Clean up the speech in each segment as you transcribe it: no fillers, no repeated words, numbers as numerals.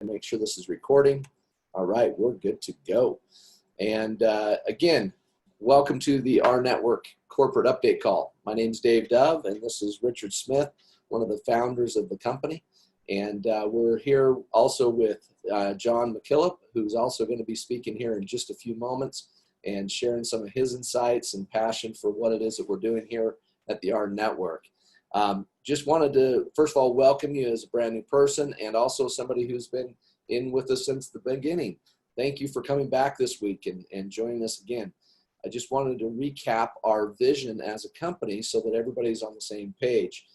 make sure this is recording. All right, we're good to go. And again, welcome to the rNetwork corporate update call. My name's Dave Dove, and this is Richard Smith, one of the founders of the company. And we're here also with John McKillip, who's also going to be speaking here in just a few moments and sharing some of his insights and passion for what it is that we're doing here at the rNetwork. Just wanted to, first of all, welcome you as a brand new person and also somebody who's been in with us since the beginning. Thank you for coming back this week and joining us again. I just wanted to recap our vision as a company so that everybody's on the same page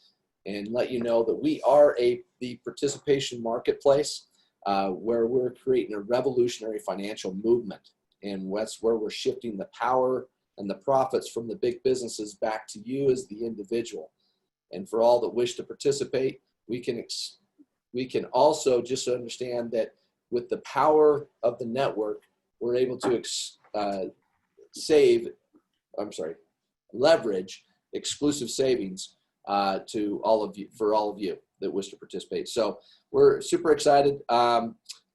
and let you know that we are the participation marketplace where we're creating a revolutionary financial movement. And that's where we're shifting the power and the profits from the big businesses back to you as the individual. And for all that wish to participate, we can also just understand that with the power of the network, we're able to leverage exclusive savings to all of you, for all of you that wish to participate. So we're super excited.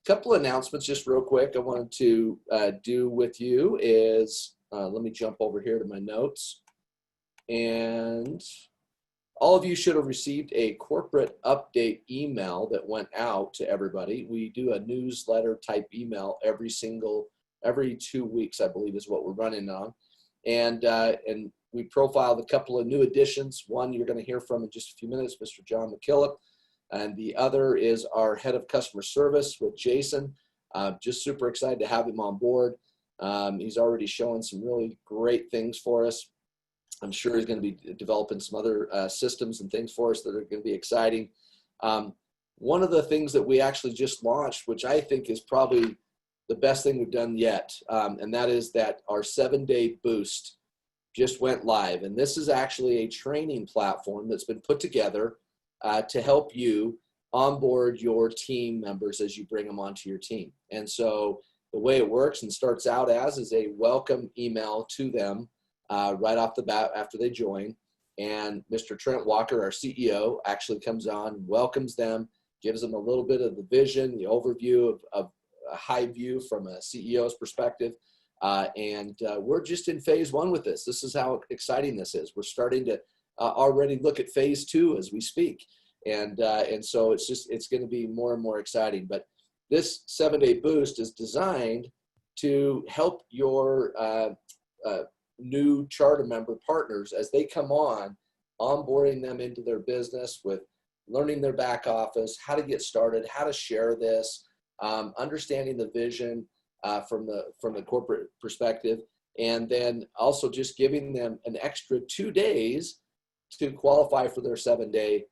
Couple announcements just real quick I wanted to do with you is, let me jump over here to my notes. And all of you should have received a corporate update email that went out to everybody. We do a newsletter type email every 2 weeks, I believe is what we're running on. And we profiled a couple of new additions. One you're going to hear from in just a few minutes, Mr. John McKillip. And the other is our head of customer service with Jason. Just super excited to have him on board. He's already showing some really great things for us. I'm sure he's going to be developing some other systems and things for us that are going to be exciting. One of the things that we actually just launched, which I think is probably the best thing we've done yet, and that is that our 7-day boost just went live. And this is actually a training platform that's been put together to help you onboard your team members as you bring them onto your team. And so the way it works and starts out is a welcome email to them right off the bat after they join. And Mr. Trent Walker, our CEO, actually comes on, welcomes them, gives them a little bit of the vision, the overview of a high view from a CEO's perspective. And we're just in phase 1 with this. This is how exciting this is. We're starting to already look at phase 2 as we speak. And so it's going to be more and more exciting. But this 7-day boost is designed to help your new charter member partners as they come on, onboarding them into their business with learning their back office, how to get started, how to share this, understanding the vision from the corporate perspective, and then also just giving them an extra 2 days to qualify for their 7-day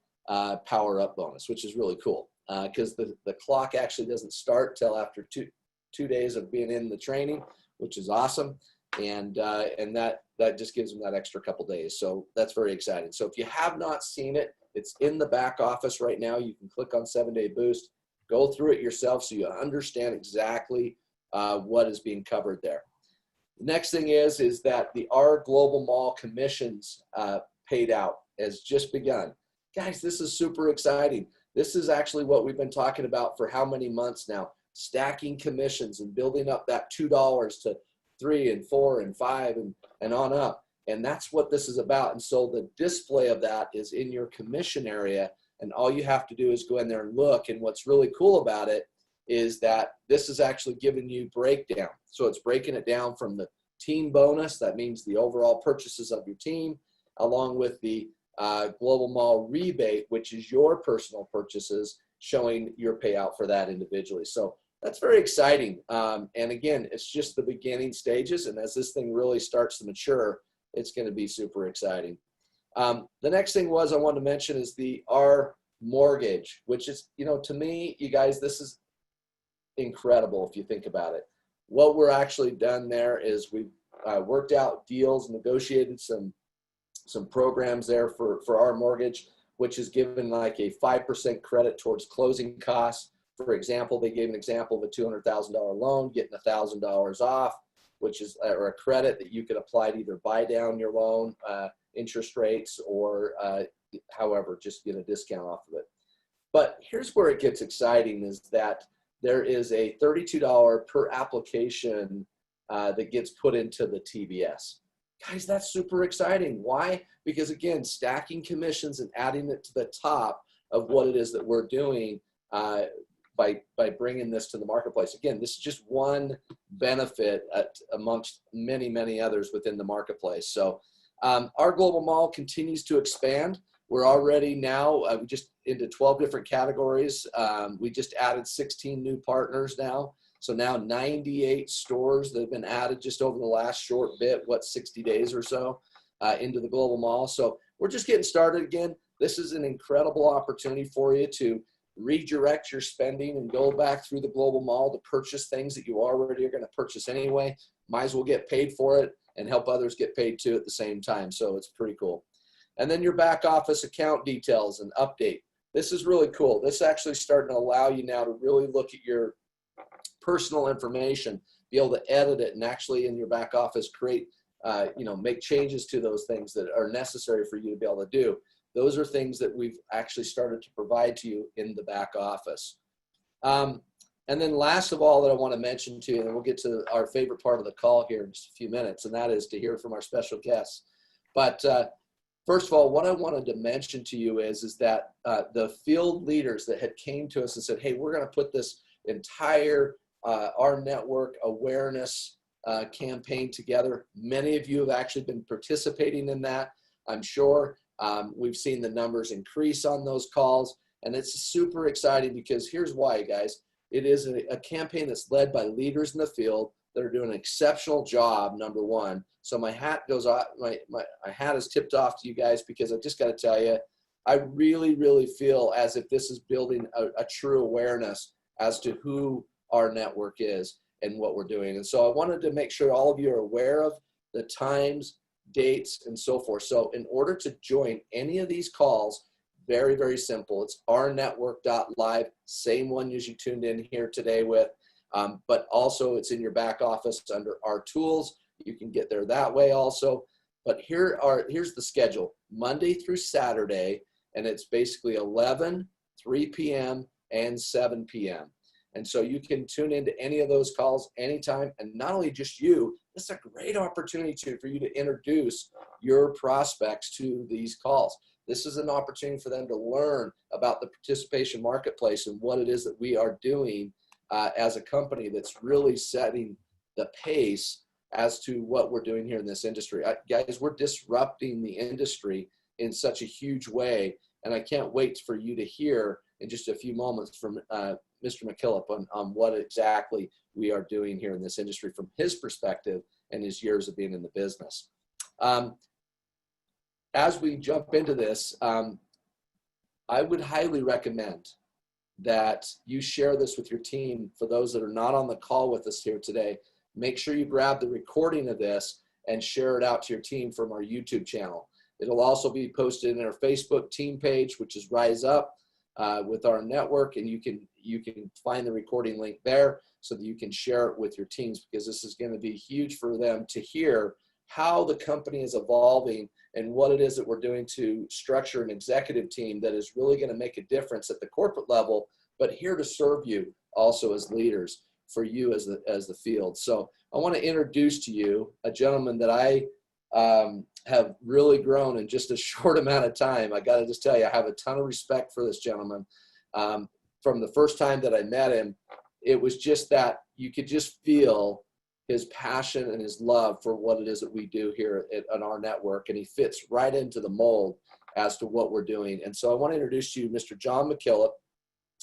power up bonus, which is really cool because the clock actually doesn't start till after two days of being in the training, which is awesome. And that just gives them that extra couple days. So that's very exciting. So if you have not seen it, it's in the back office right now. You can click on 7-day boost, go through it yourself so you understand exactly what is being covered there. The next thing is that the R Global Mall commissions paid out has just begun. Guys, this is super exciting. This is actually what we've been talking about for how many months now, stacking commissions and building up that $2 to $3 and $4 and $5 and on up. And that's what this is about. And so the display of that is in your commission area. And all you have to do is go in there and look. And what's really cool about it is that this is actually giving you breakdown. So it's breaking it down from the team bonus. That means the overall purchases of your team, along with the Global Mall rebate, which is your personal purchases, showing your payout for that individually. So that's very exciting. And again, it's just the beginning stages. And as this thing really starts to mature, it's going to be super exciting. The next thing I wanted to mention is the R mortgage, which is, to me, you guys, this is incredible if you think about it. What we're actually done there is we've worked out deals, negotiated some programs there for our mortgage, which is given like a 5% credit towards closing costs. For example, they gave an example of a $200,000 loan, getting $1,000 off, which is or a credit that you could apply to either buy down your loan interest rates or however, just get a discount off of it. But here's where it gets exciting is that there is a $32 per application that gets put into the TBS. Guys, that's super exciting. Why? Because again, stacking commissions and adding it to the top of what it is that we're doing by bringing this to the marketplace. Again, this is just one benefit amongst many, many others within the marketplace. So our global mall continues to expand. We're already now just into 12 different categories. We just added 16 new partners now. So now 98 stores that have been added just over the last short bit, 60 days or so into the global mall. So we're just getting started again. This is an incredible opportunity for you to redirect your spending and go back through the global mall to purchase things that you already are going to purchase anyway. Might as well get paid for it and help others get paid too at the same time. So it's pretty cool. And then your back office account details and update. This is really cool. This is actually starting to allow you now to really look at your personal information, be able to edit it, and actually in your back office create, make changes to those things that are necessary for you to be able to do. Those are things that we've actually started to provide to you in the back office. And then last of all that I want to mention to you, and we'll get to our favorite part of the call here in just a few minutes, and that is to hear from our special guests. But first of all, what I wanted to mention to you is that the field leaders that had came to us and said, hey, we're going to put this entire rNetwork awareness campaign together. Many of you have actually been participating in that, I'm sure. We've seen the numbers increase on those calls, and it's super exciting because here's why, guys. It is a campaign that's led by leaders in the field that are doing an exceptional job, number one. So my hat goes off, my hat is tipped off to you guys because I just got to tell you, I really, really feel as if this is building a true awareness as to who our network is and what we're doing. And so I wanted to make sure all of you are aware of the times, dates, and so forth. So in order to join any of these calls, very, very simple. It's rnetwork.live, same one as you tuned in here today with, but also it's in your back office under our tools. You can get there that way also. But here's the schedule, Monday through Saturday, and it's basically 11, 3 p.m., and 7 p.m. And so you can tune into any of those calls anytime. And not only just you, it's a great opportunity for you to introduce your prospects to these calls. This is an opportunity for them to learn about the participation marketplace and what it is that we are doing as a company that's really setting the pace as to what we're doing here in this industry. Guys, we're disrupting the industry in such a huge way. And I can't wait for you to hear in just a few moments from Mr. McKillip on what exactly we are doing here in this industry from his perspective and his years of being in the business. As we jump into this, I would highly recommend that you share this with your team. For those that are not on the call with us here today, make sure you grab the recording of this and share it out to your team from our YouTube channel. It'll also be posted in our Facebook team page, which is Rise Up with our network, and you can find the recording link there so that you can share it with your teams, because this is going to be huge for them to hear how the company is evolving and what it is that we're doing to structure an executive team that is really going to make a difference at the corporate level, but here to serve you also as leaders for you as the field. So I want to introduce to you a gentleman that I have really grown in just a short amount of time. I got to just tell you, I have a ton of respect for this gentleman. From the first time that I met him, it was just that you could just feel his passion and his love for what it is that we do here on our network, and he fits right into the mold as to what we're doing. And so I want to introduce to you Mr. John McKillip.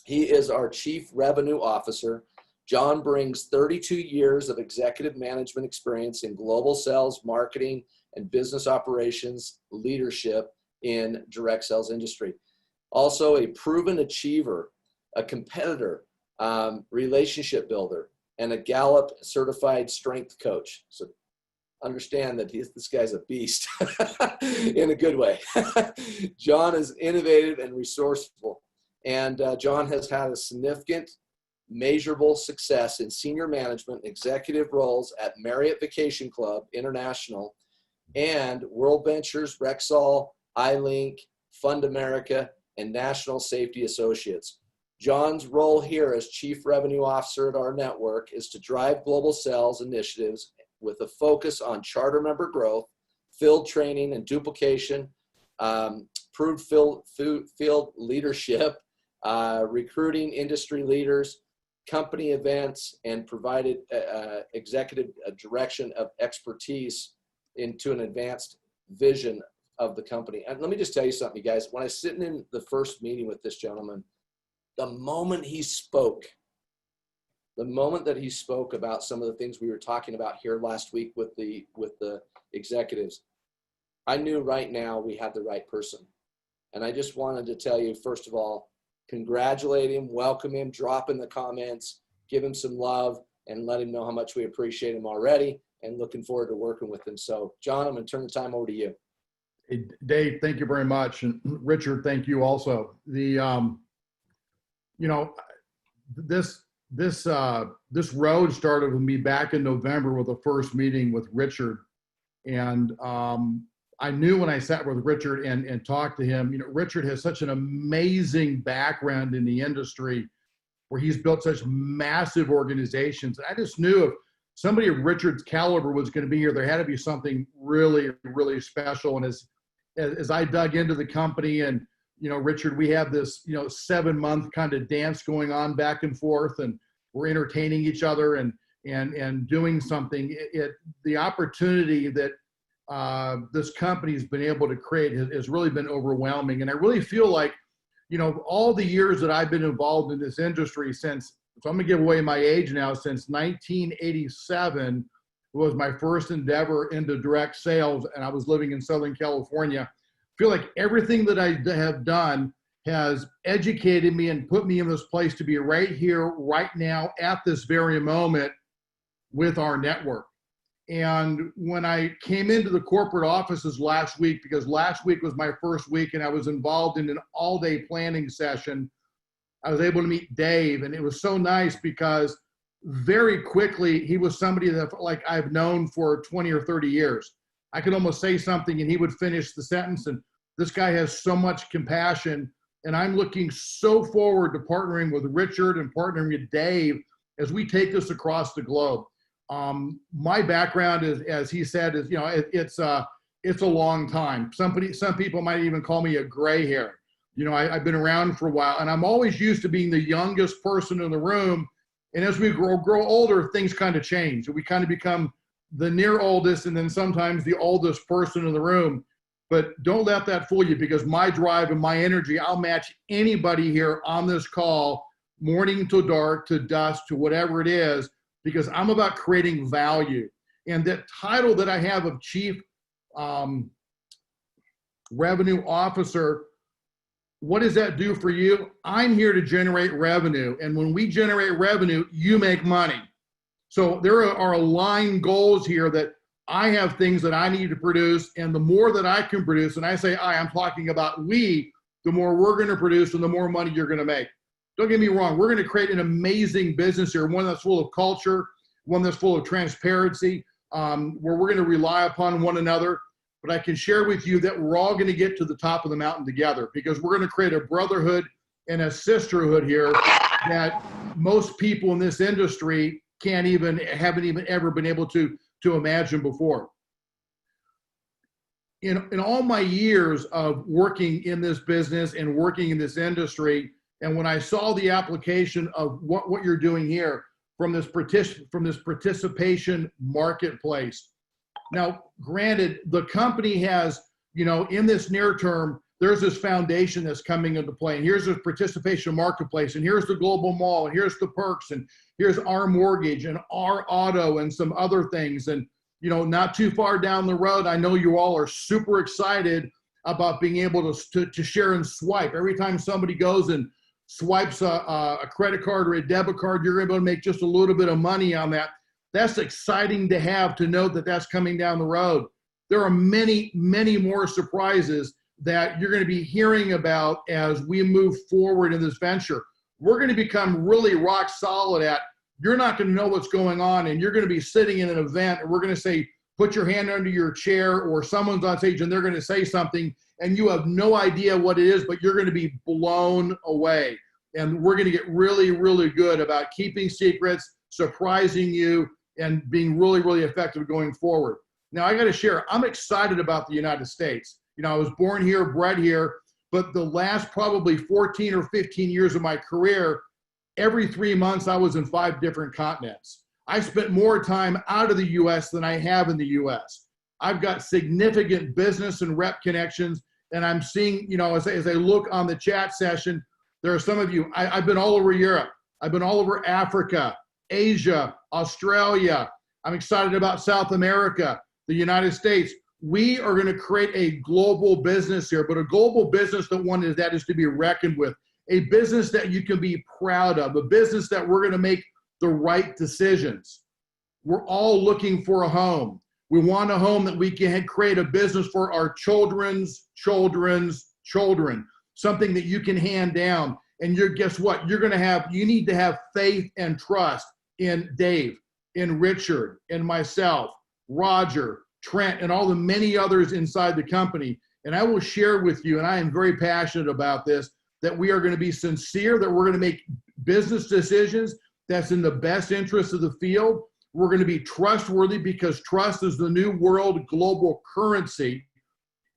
He is our Chief Revenue Officer. John brings 32 years of executive management experience in global sales, marketing, and business operations leadership in direct sales industry. Also a proven achiever, a competitor, relationship builder, and a Gallup certified strength coach. So understand that this guy's a beast in a good way. John is innovative and resourceful. And John has had a significant, measurable success in senior management executive roles at Marriott Vacation Club International and World Ventures, Rexall, iLink, Fund America, and National Safety Associates. John's role here as Chief Revenue Officer at rNetwork is to drive global sales initiatives with a focus on charter member growth, field training and duplication, improved field leadership, recruiting industry leaders, company events, and provided executive direction of expertise into an advanced vision of the company. And let me just tell you something, you guys. When I was sitting in the first meeting with this gentleman, the moment that he spoke about some of the things we were talking about here last week with the executives, I knew right now we had the right person. And I just wanted to tell you, first of all, congratulate him, welcome him, drop in the comments, give him some love, and let him know how much we appreciate him already and looking forward to working with him. So, John, I'm going to turn the time over to you. Hey, Dave, thank you very much. And Richard, thank you also. This road started with me back in November with the first meeting with Richard. And I knew when I sat with Richard and talked to him, Richard has such an amazing background in the industry where he's built such massive organizations. I just knew if somebody of Richard's caliber was going to be here, there had to be something really, really special. And as I dug into the company and, Richard, we have this, 7-month kind of dance going on back and forth, and we're entertaining each other and doing something. The opportunity that this company's been able to create has really been overwhelming. And I really feel like, all the years that I've been involved in this industry so I'm going to give away my age now, since 1987 was my first endeavor into direct sales, and I was living in Southern California. I feel like everything that I have done has educated me and put me in this place to be right here, right now, at this very moment with rNetwork. And when I came into the corporate offices last week, because last week was my first week and I was involved in an all-day planning session, I was able to meet Dave, and it was so nice because very quickly he was somebody that I've known for 20 or 30 years. I could almost say something and he would finish the sentence, and this guy has so much compassion, and I'm looking so forward to partnering with Richard and partnering with Dave as we take this across the globe. My background is, as he said, is it's a long time. Some people might even call me a gray hair. I've been around for a while, and I'm always used to being the youngest person in the room. And as we grow older, things kind of change. We kind of become the near oldest, and then sometimes the oldest person in the room. But don't let that fool you, because my drive and my energy, I'll match anybody here on this call, morning to dark to dusk to whatever it is, because I'm about creating value. And that title that I have of Chief Revenue Officer, what does that do for you? I'm here to generate revenue. And when we generate revenue, you make money. So there are aligned goals here that I have things that I need to produce. And the more that I can produce, and I say I'm talking about we, the more we're going to produce and the more money you're going to make. Don't get me wrong. We're going to create an amazing business here, one that's full of culture, one that's full of transparency, where we're going to rely upon one another. But I can share with you that we're all going to get to the top of the mountain together, because we're going to create a brotherhood and a sisterhood here that most people in this industry haven't even ever been able to imagine before. In all my years of working in this business and working in this industry, and when I saw the application of what you're doing here from this participation marketplace. Now, granted, the company has, in this near term, there's this foundation that's coming into play, and here's this participation marketplace, and here's the global mall, and here's the perks, and here's our mortgage and our auto and some other things. And, not too far down the road, I know you all are super excited about being able to share and swipe. Every time somebody goes and swipes a credit card or a debit card, you're able to make just a little bit of money on that. That's exciting to have, to know that that's coming down the road. There are many, many more surprises that you're going to be hearing about as we move forward in this venture. We're going to become really rock solid at, you're not going to know what's going on, and you're going to be sitting in an event, and we're going to say, put your hand under your chair, or someone's on stage and they're going to say something, and you have no idea what it is, but you're going to be blown away. And we're going to get really, really good about keeping secrets, surprising you, and being really, really effective going forward. Now, I got to share, I'm excited about the United States. You know, I was born here, bred here, but the last probably 14 or 15 years of my career, every 3 months I was in 5 different continents. I spent more time out of the US than I have in the US. I've got significant business and rep connections, and I'm seeing, you know, as I look on the chat session, there are some of you, I've been all over Europe. I've been all over Africa, Asia, Australia. I'm excited about South America, the United States. We are going to create a global business here, but a global business that is to be reckoned with, a business that you can be proud of, a business that we're going to make the right decisions. We're all looking for a home. We want a home that we can create a business for our children's children, something that you can hand down. And guess what? You need to have faith and trust in Dave, in Richard, in myself, Roger, Trent, and all the many others inside the company. And I will share with you, and I am very passionate about this, that we are going to be sincere, that we're going to make business decisions that's in the best interest of the field. We're going to be trustworthy because trust is the new world global currency.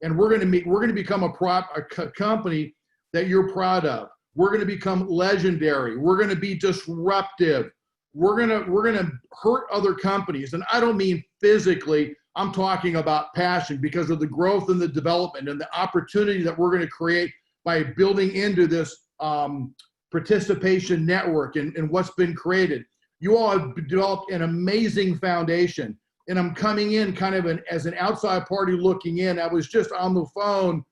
And we're going to become a company that you're proud of. We're going to become legendary. We're going to be disruptive. We're going to hurt other companies. And I don't mean physically. I'm talking about passion because of the growth and the development and the opportunity that we're going to create by building into this participation network and what's been created. You all have developed an amazing foundation, and I'm coming in kind of as an outside party looking in. I was just on the phone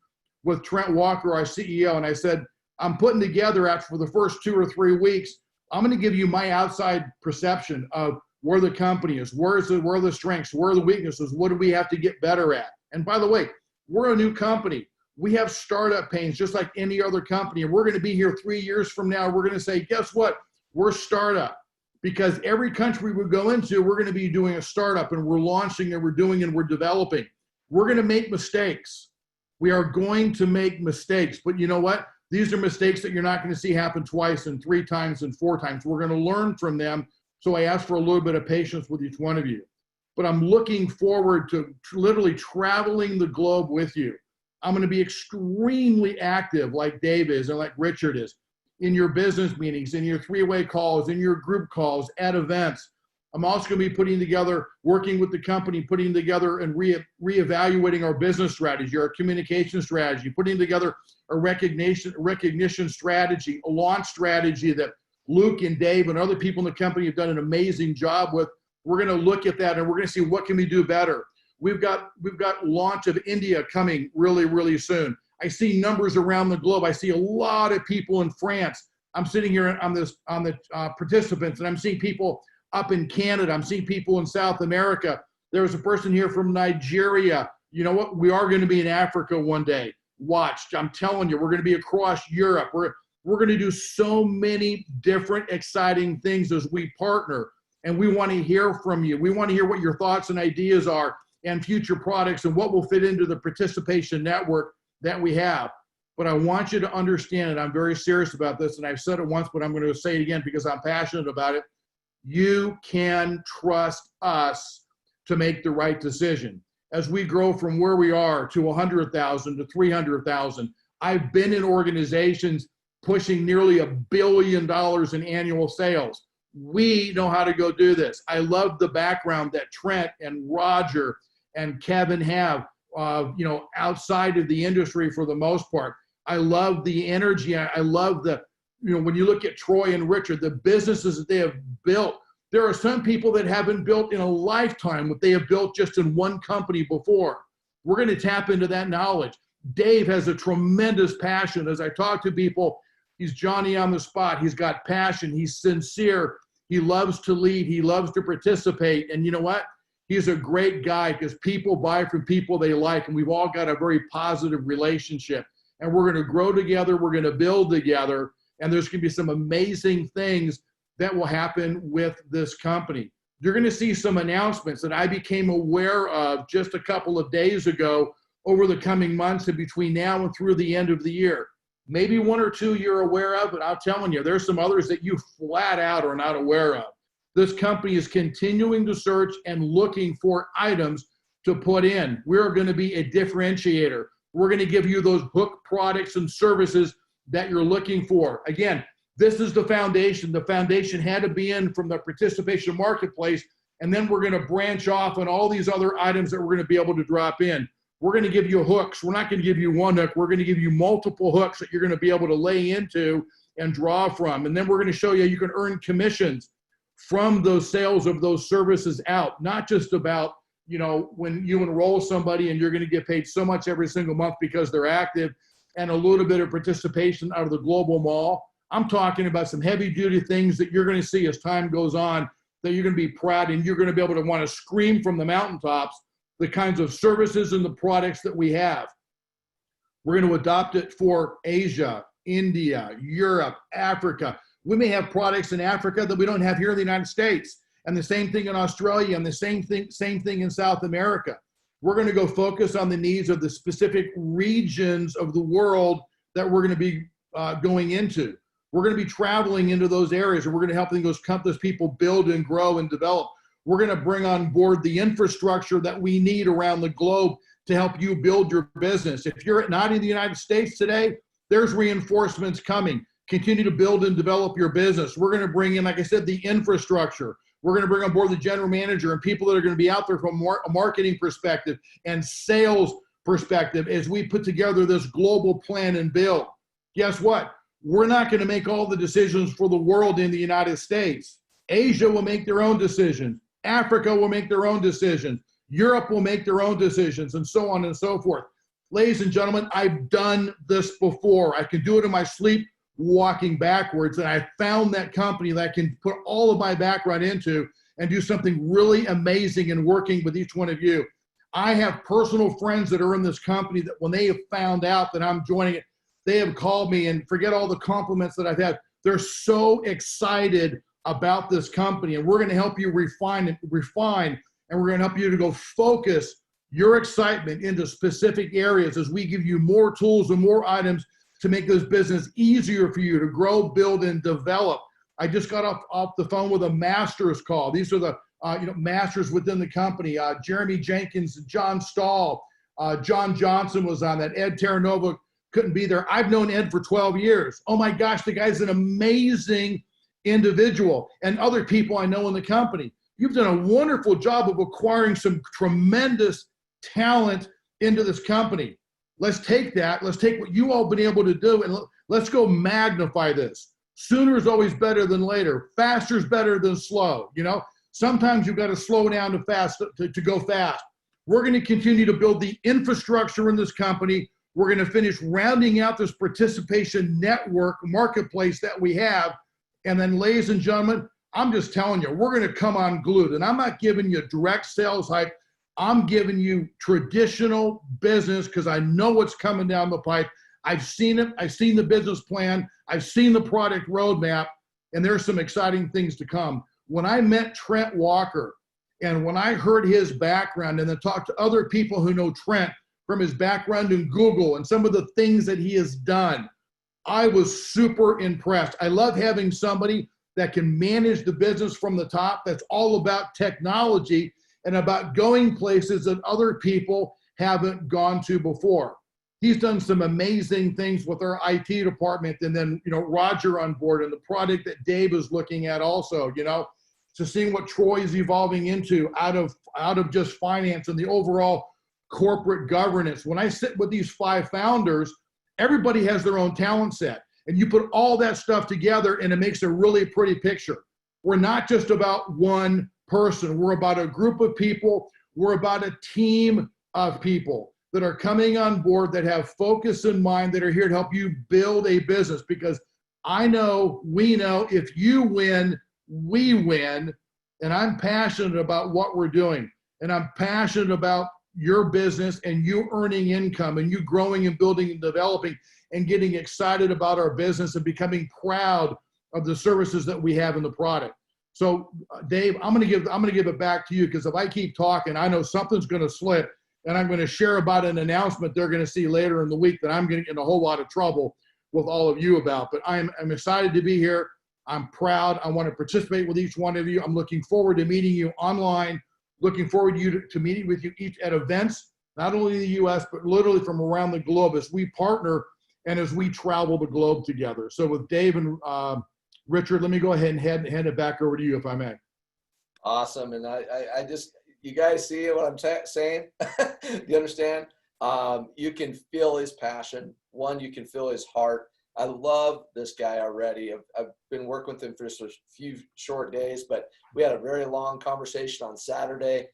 with Trent Walker, our CEO, and I said, I'm putting together for the first 2 or 3 weeks, I'm going to give you my outside perception of where the company is, where are the strengths, where are the weaknesses, what do we have to get better at? And by the way, we're a new company. We have startup pains just like any other company, and we're going to be here 3 years from now. We're going to say, guess what? We're startup. Because every country we go into, we're going to be doing a startup, and we're launching, and we're doing, and we're developing. We're going to make mistakes. We are going to make mistakes. But you know what? These are mistakes that you're not going to see happen twice and 3 times and 4 times. We're going to learn from them. So I ask for a little bit of patience with each one of you. But I'm looking forward to literally traveling the globe with you. I'm going to be extremely active like Dave is and like Richard is in your business meetings, in your 3-way calls, in your group calls, at events. I'm also going to be putting together, working with the company, putting together and reevaluating our business strategy, our communication strategy, putting together a recognition strategy, a launch strategy that Luke and Dave and other people in the company have done an amazing job with. We're going to look at that, and we're going to see what can we do better. We've got launch of India coming really, really soon. I see numbers around the globe. I see a lot of people in France. I'm sitting here on the participants, and I'm seeing people up in Canada. I'm seeing people in South America. There was a person here from Nigeria. You know what? We are going to be in Africa one day. Watch. I'm telling you, we're going to be across Europe. We're going to do so many different exciting things as we partner, and we want to hear from you. We want to hear what your thoughts and ideas are and future products and what will fit into the participation network that we have. But I want you to understand, and I'm very serious about this, and I've said it once, but I'm going to say it again because I'm passionate about it. You can trust us to make the right decision. As we grow from where we are to 100,000 to 300,000, I've been in organizations pushing nearly $1 billion in annual sales. We know how to go do this. I love the background that Trent and Roger and Kevin have, outside of the industry for the most part. I love the energy. I love when you look at Troy and Richard, the businesses that they have built. There are some people that haven't built in a lifetime what they have built just in one company before. We're going to tap into that knowledge. Dave has a tremendous passion. As I talk to people, he's Johnny on the spot. He's got passion. He's sincere. He loves to lead. He loves to participate. And you know what? He's a great guy because people buy from people they like, and we've all got a very positive relationship. And we're going to grow together. We're going to build together. And there's going to be some amazing things that will happen with this company. You're going to see some announcements that I became aware of just a couple of days ago over the coming months and between now and through the end of the year. Maybe one or two you're aware of, but I'm telling you, there's some others that you flat out are not aware of. This company is continuing to search and looking for items to put in. We're going to be a differentiator. We're going to give you those hook products and services that you're looking for. Again, this is the foundation. The foundation had to be in from the participation marketplace, and then we're going to branch off on all these other items that we're going to be able to drop in. We're going to give you hooks. We're not going to give you one hook. We're going to give you multiple hooks that you're going to be able to lay into and draw from. And then we're going to show you you can earn commissions from those sales of those services out, not just about, you know, when you enroll somebody and you're going to get paid so much every single month because they're active and a little bit of participation out of the global mall. I'm talking about some heavy duty things that you're going to see as time goes on that you're going to be proud and you're going to be able to want to scream from the mountaintops the kinds of services and the products that we have. We're going to adopt it for Asia, India, Europe, Africa. We may have products in Africa that we don't have here in the United States, and the same thing in Australia, and the same thing in South America. We're going to go focus on the needs of the specific regions of the world that we're going to be going into. We're going to be traveling into those areas, and we're going to help those people build and grow and develop. We're going to bring on board the infrastructure that we need around the globe to help you build your business. If you're not in the United States today, there's reinforcements coming. Continue to build and develop your business. We're going to bring in, like I said, the infrastructure. We're going to bring on board the general manager and people that are going to be out there from a marketing perspective and sales perspective as we put together this global plan and build. Guess what? We're not going to make all the decisions for the world in the United States. Asia will make their own decisions. Africa will make their own decisions. Europe will make their own decisions, and so on and so forth. Ladies and gentlemen, I've done this before. I can do it in my sleep, walking backwards, and I found that company that I can put all of my background into and do something really amazing in working with each one of you. I have personal friends that are in this company that when they have found out that I'm joining it, they have called me, and forget all the compliments that I've had. They're so excited about this company, and we're going to help you refine, and we're going to help you to go focus your excitement into specific areas as we give you more tools and more items to make this business easier for you to grow, build, and develop. I just got off the phone with a master's call. These are the masters within the company. Jeremy Jenkins, John Stahl, John Johnson was on that. Ed Terranova couldn't be there. I've known Ed for 12 years. Oh my gosh, the guy's an amazing individual, and other people I know in the company. You've done a wonderful job of acquiring some tremendous talent into this company. Let's take that. Let's take what you all been able to do, and let's go magnify this. Sooner is always better than later. Faster is better than slow. You know, sometimes you've got to slow down to go fast. We're going to continue to build the infrastructure in this company. We're going to finish rounding out this participation network marketplace that we have. And then, ladies and gentlemen, I'm just telling you, we're going to come unglued. And I'm not giving you direct sales hype. I'm giving you traditional business because I know what's coming down the pipe. I've seen it. I've seen the business plan. I've seen the product roadmap. And there's some exciting things to come. When I met Trent Walker and when I heard his background and then talked to other people who know Trent from his background in Google and some of the things that he has done, I was super impressed. I love having somebody that can manage the business from the top. That's all about technology and about going places that other people haven't gone to before. He's done some amazing things with our IT department, and then, you know, Roger on board and the product that Dave is looking at also, you know, to seeing what Troy is evolving into out of just finance and the overall corporate governance. When I sit with these 5 founders, everybody has their own talent set, and you put all that stuff together and it makes a really pretty picture. We're not just about one person. We're about a group of people. We're about a team of people that are coming on board that have focus in mind, that are here to help you build a business, because I know, we know, if you win, we win. And I'm passionate about what we're doing. And I'm passionate about your business and you earning income and you growing and building and developing and getting excited about our business and becoming proud of the services that we have in the product. So Dave, I'm going to give it back to you, because if I keep talking, I know something's going to slip, and I'm going to share about an announcement they're going to see later in the week that I'm going to get in a whole lot of trouble with all of you about. But I'm excited to be here. I'm proud. I want to participate with each one of you. I'm looking forward to meeting you online, looking forward to meeting with you each at events, not only in the U.S., but literally from around the globe as we partner and as we travel the globe together. So with Dave and Richard, let me go ahead and hand it back over to you, if I may. Awesome. And I just, you guys see what I'm saying? You understand? You can feel his passion. One, you can feel his heart. I love this guy already. I've been working with him for just a few short days, but we had a very long conversation on Saturday,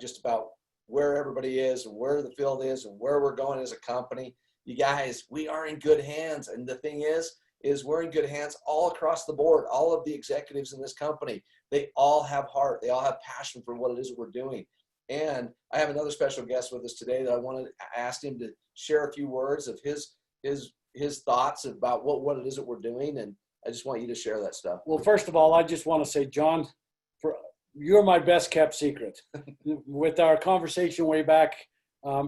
just about where everybody is and where the field is and where we're going as a company. You guys, we are in good hands. And the thing is we're in good hands all across the board. All of the executives in this company, they all have heart. They all have passion for what it is that we're doing. And I have another special guest with us today that I wanted to ask him to share a few words of his thoughts about what it is that we're doing. And I just want you to share that stuff. Well, first of all, I just want to say, John, you're my best kept secret. With our conversation way back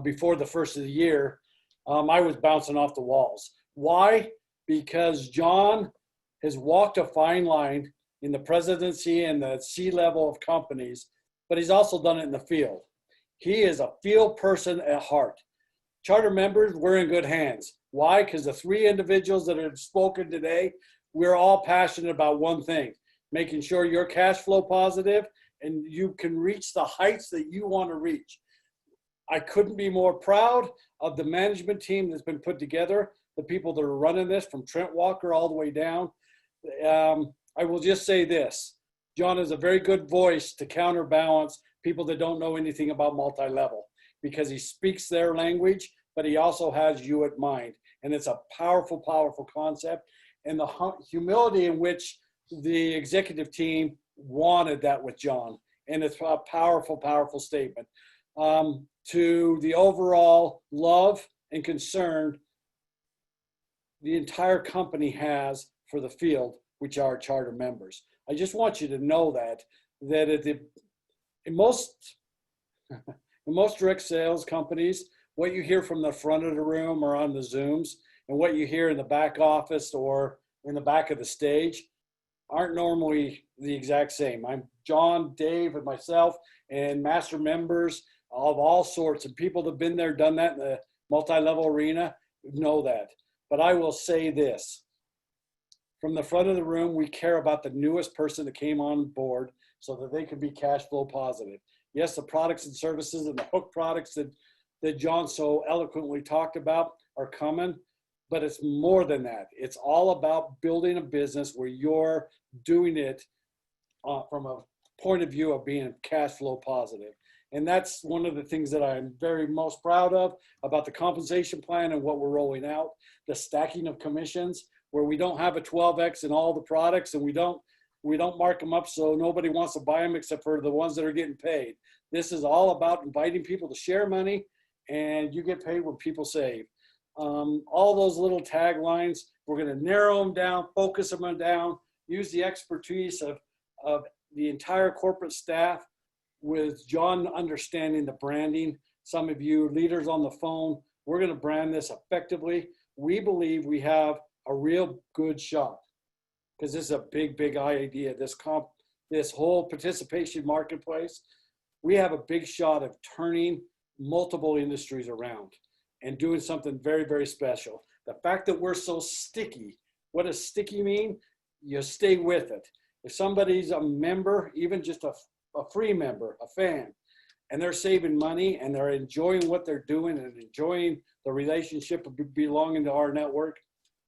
before the first of the year, I was bouncing off the walls. Why? Because John has walked a fine line in the presidency and the C-level of companies, but he's also done it in the field. He is a field person at heart. Charter members, we're in good hands. Why? Because the three individuals that have spoken today, we're all passionate about one thing, making sure you're cash flow positive and you can reach the heights that you want to reach. I couldn't be more proud of the management team that's been put together, the people that are running this from Trent Walker all the way down. I will just say this, John is a very good voice to counterbalance people that don't know anything about multi-level, because he speaks their language, but he also has you at mind. And it's a powerful, powerful concept. And the humility in which the executive team wanted that with John. And it's a powerful, powerful statement. To the overall love and concern the entire company has for the field, which are charter members. I just want you to know that in most direct sales companies, what you hear from the front of the room or on the Zooms and what you hear in the back office or in the back of the stage aren't normally the exact same. I'm John, Dave, and myself, and master members of all sorts, and people that have been there, done that in the multi-level arena know that. But I will say this, from the front of the room, we care about the newest person that came on board so that they can be cash flow positive. Yes, the products and services and the hook products that John so eloquently talked about are coming, but it's more than that. It's all about building a business where you're doing it from a point of view of being cash flow positive. And that's one of the things that I'm very most proud of about the compensation plan and what we're rolling out, the stacking of commissions, where we don't have a 12X in all the products and we don't mark them up so nobody wants to buy them except for the ones that are getting paid. This is all about inviting people to share money, and you get paid when people save. All those little taglines, we're going to narrow them down, focus them down, use the expertise of the entire corporate staff, with John understanding the branding. Some of you leaders on the phone, we're going to brand this effectively. We believe we have a real good shot, because this is a big, big idea. This whole participation marketplace, we have a big shot of turning multiple industries around and doing something very, very special. The fact that we're so sticky, what does sticky mean? You stay with it. If somebody's a member, even just a free member, a FANN, and they're saving money and they're enjoying what they're doing and enjoying the relationship of belonging to rNetwork,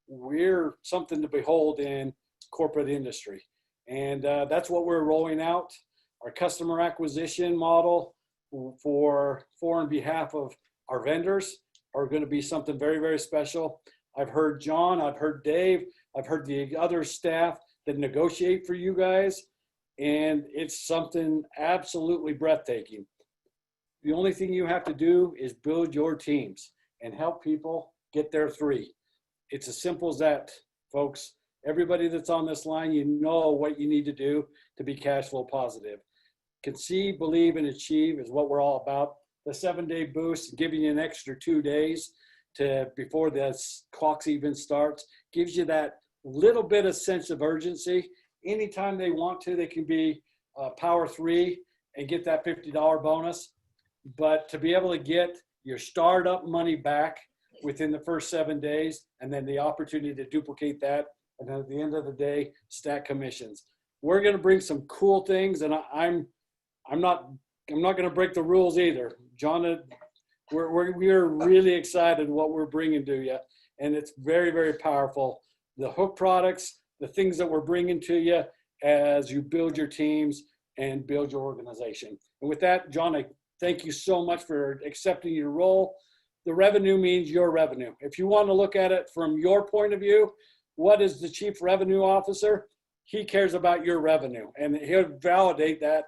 we're something to behold in corporate industry. And that's what we're rolling out. Our customer acquisition model for and behalf of our vendors are going to be something very, very special. I've heard John, I've heard Dave, I've heard the other staff that negotiate for you guys, and it's something absolutely breathtaking. The only thing you have to do is build your teams and help people get their three. It's as simple as that, folks. Everybody that's on this line, you know what you need to do to be cash flow positive. Conceive, believe, and achieve is what we're all about. The 7-day boost, giving you an extra 2 days. Mm-hmm. before the clocks even starts. Gives you that little bit of sense of urgency. Anytime they want to, they can be power 3 and get that $50 bonus. But to be able to get your startup money back within the first 7 days, and then the opportunity to duplicate that, and then at the end of the day, stack commissions. We're going to bring some cool things, and I'm not going to break the rules either. John, we're really excited what we're bringing to you, and it's very, very powerful. The hook products, the things that we're bringing to you as you build your teams and build your organization. And with that, John, I thank you so much for accepting your role. The revenue means your revenue. If you want to look at it from your point of view, what is the chief revenue officer? He cares about your revenue, and he'll validate that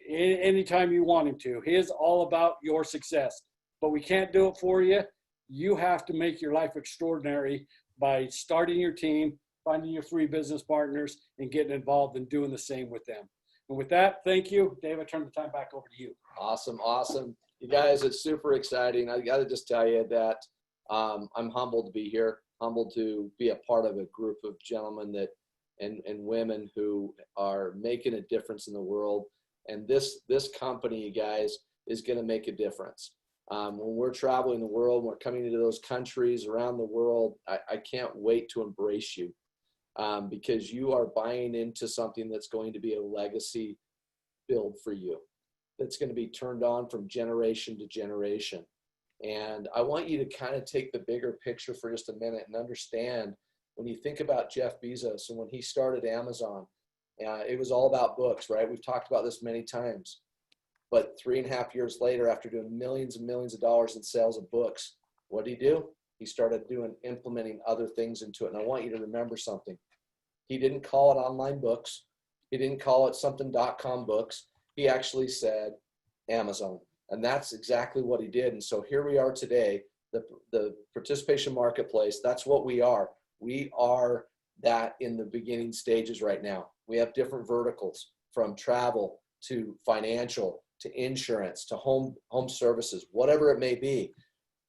anytime you want him to. He is all about your success, but we can't do it for you. You have to make your life extraordinary by starting your team, finding your 3 business partners, and getting involved and doing the same with them. And with that, thank you. Dave, I turn the time back over to you. Awesome. Awesome. You guys, it's super exciting. I got to just tell you that I'm humbled to be here, humbled to be a part of a group of gentlemen that and women who are making a difference in the world. And this company, you guys, is going to make a difference. When we're traveling the world, we're coming into those countries around the world, I can't wait to embrace you because you are buying into something that's going to be a legacy build for you. That's going to be turned on from generation to generation. And I want you to kind of take the bigger picture for just a minute and understand when you think about Jeff Bezos and when he started Amazon, it was all about books, right? We've talked about this many times. But 3.5 years later, after doing millions and millions of dollars in sales of books, what did he do? He started implementing other things into it. And I want you to remember something. He didn't call it online books. He didn't call it something.com books. He actually said Amazon. And that's exactly what he did. And so here we are today, the participation marketplace. That's what we are. We are that in the beginning stages right now. We have different verticals from travel to financial to insurance to home services, whatever it may be.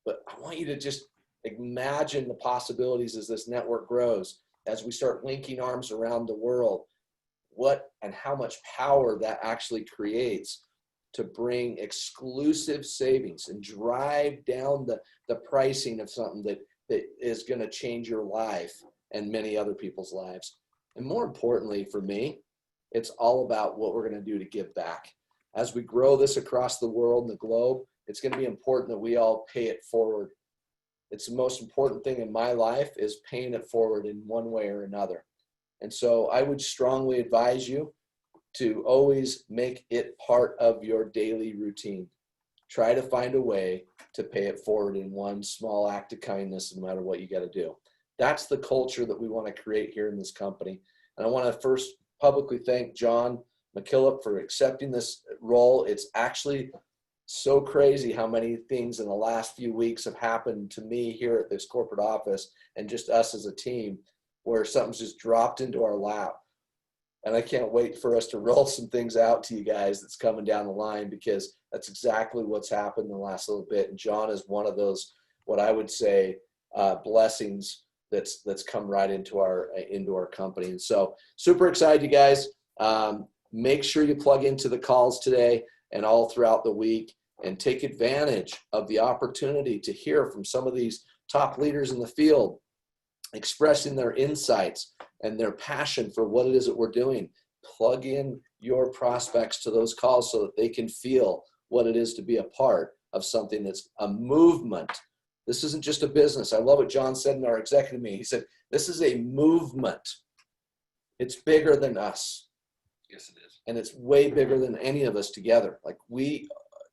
But I want you to just imagine the possibilities as this network grows, as we start linking arms around the world, what and how much power that actually creates to bring exclusive savings and drive down the pricing of something that is going to change your life and many other people's lives. And more importantly for me, it's all about what we're going to do to give back. As we grow this across the world and the globe, it's going to be important that we all pay it forward. It's the most important thing in my life is paying it forward in one way or another. And so I would strongly advise you to always make it part of your daily routine. Try to find a way to pay it forward in one small act of kindness, no matter what you got to do. That's the culture that we want to create here in this company. And I want to first publicly thank John McKillip for accepting this role. It's actually so crazy how many things in the last few weeks have happened to me here at this corporate office and just us as a team where something's just dropped into our lap. And I can't wait for us to roll some things out to you guys that's coming down the line, because that's exactly what's happened in the last little bit. And John is one of those, what I would say, blessings that's come right into our company. And so super excited, you guys. Make sure you plug into the calls today and all throughout the week and take advantage of the opportunity to hear from some of these top leaders in the field, expressing their insights and their passion for what it is that we're doing. Plug in your prospects to those calls so that they can feel what it is to be a part of something that's a movement. This isn't just a business. I love what John said in our executive meeting. He said, this is a movement. It's bigger than us. Yes, it is. And it's way bigger than any of us together. Like, we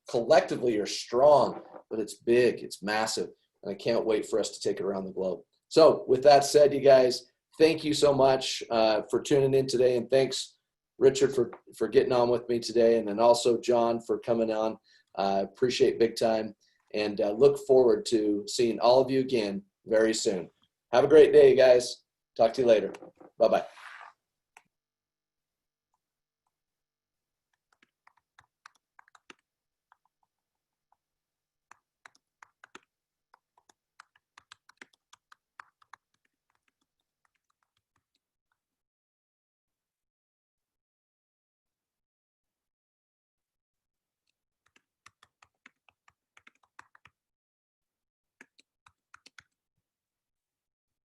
collectively are strong, but it's big, it's massive. And I can't wait for us to take it around the globe. So with that said, you guys, thank you so much for tuning in today. And thanks, Richard, for getting on with me today. And then also John for coming on. Appreciate big time. And look forward to seeing all of you again very soon. Have a great day, guys. Talk to you later. Bye-bye.